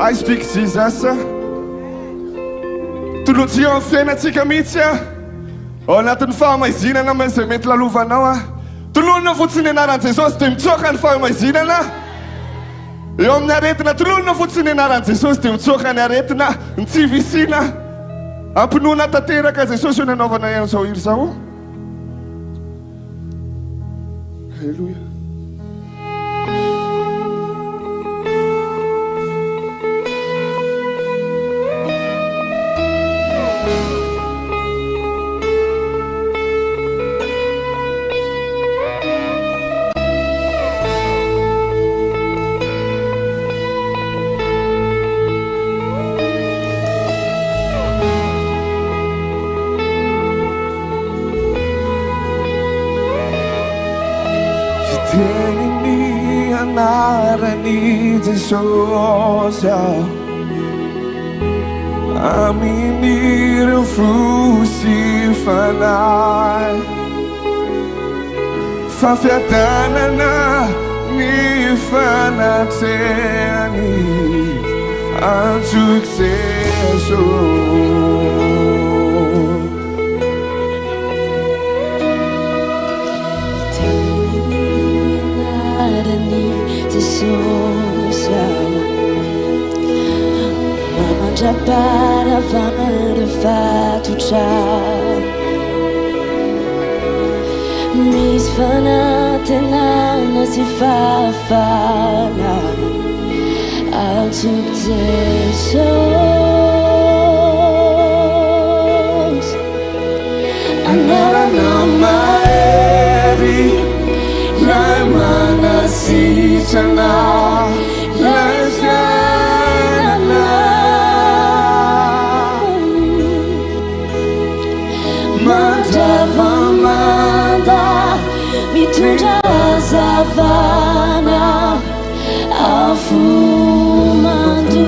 I speak Jesus. Tolotia amin'ny fiainatsika mihitsy ao anatin'ny fahamaizinana izay mety lalovanao tolonina fotsiny ny anaran'i Jesosy dia mitsoaka ny fahamaizinana. Eo amin'ny aretina tolonina fotsiny ny anaran'i Jesosy dia mitsoaka ny aretina, ny tsy visiana. Ampinoana tanteraka Jesosy eo ny anaovana izao hira izao. Halleluja. Tieni anarani Jesosy amini ireo fosy fanahy fafiadanana ny fanatrehany antsoiko Jesosy. Manja para vana fatotra misy fanatenana sy fafana antsoiko Jesosy. Anarana mahery lay manasitrana lay fiainana mandravamanda mitondra hazavana afomando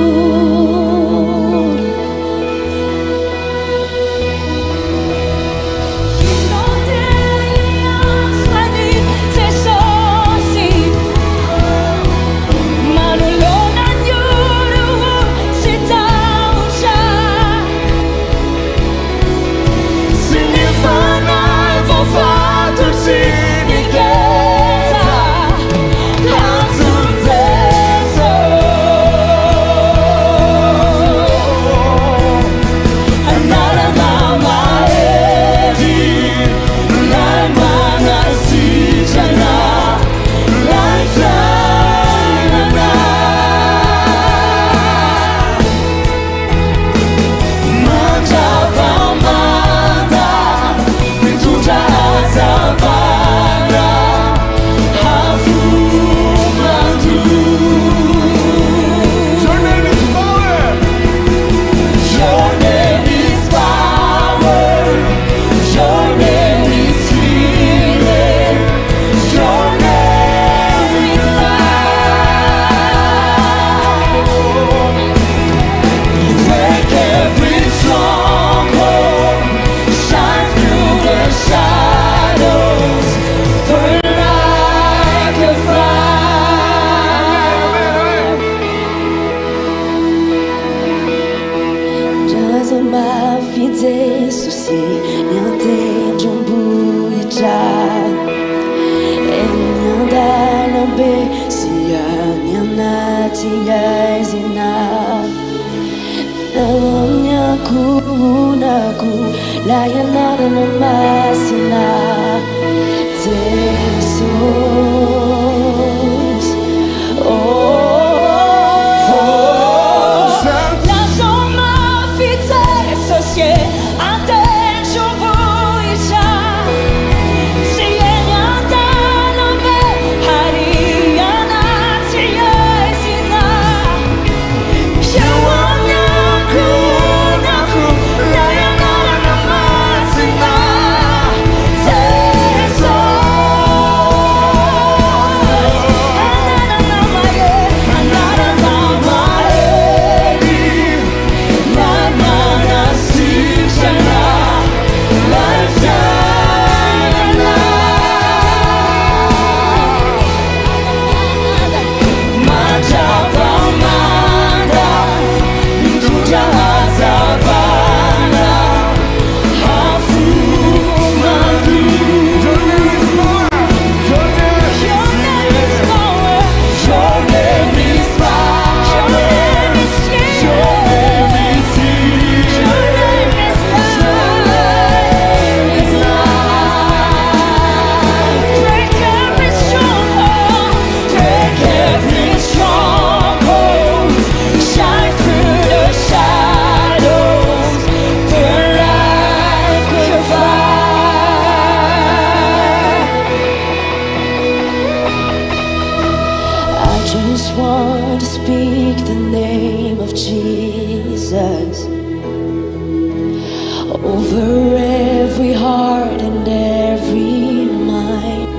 layanara na masina Jesus. La soma fite sosie ante jubuisha siyenyata nabe hariyana tiyezina shawanya kunaku layanara na masina Jesus. Jesus over every heart and every mind.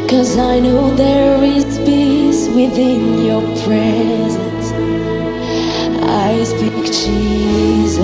'Cause I know there is peace within your presence. I speak Jesus.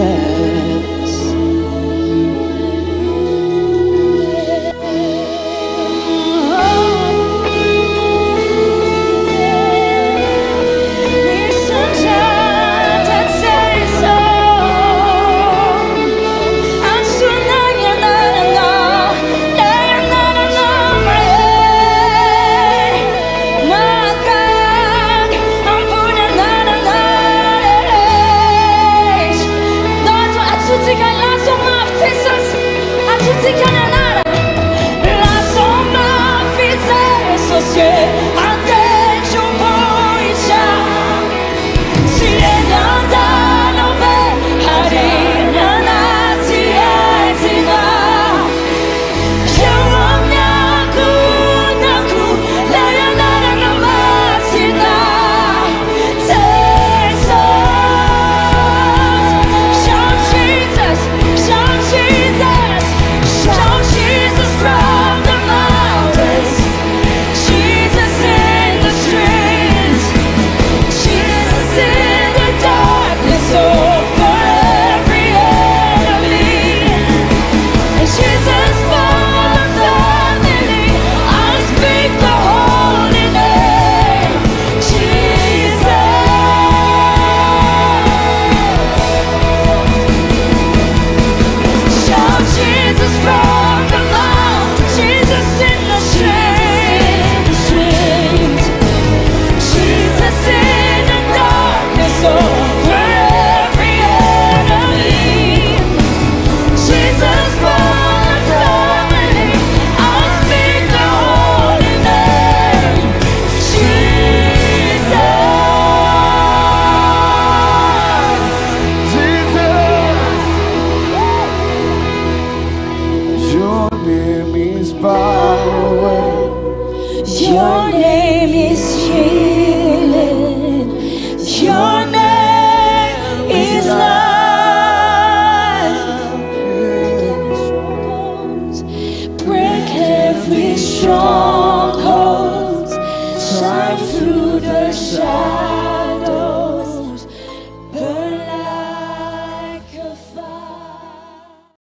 Your name is healing. Your name is life. Break every stronghold. Shine through the shadows.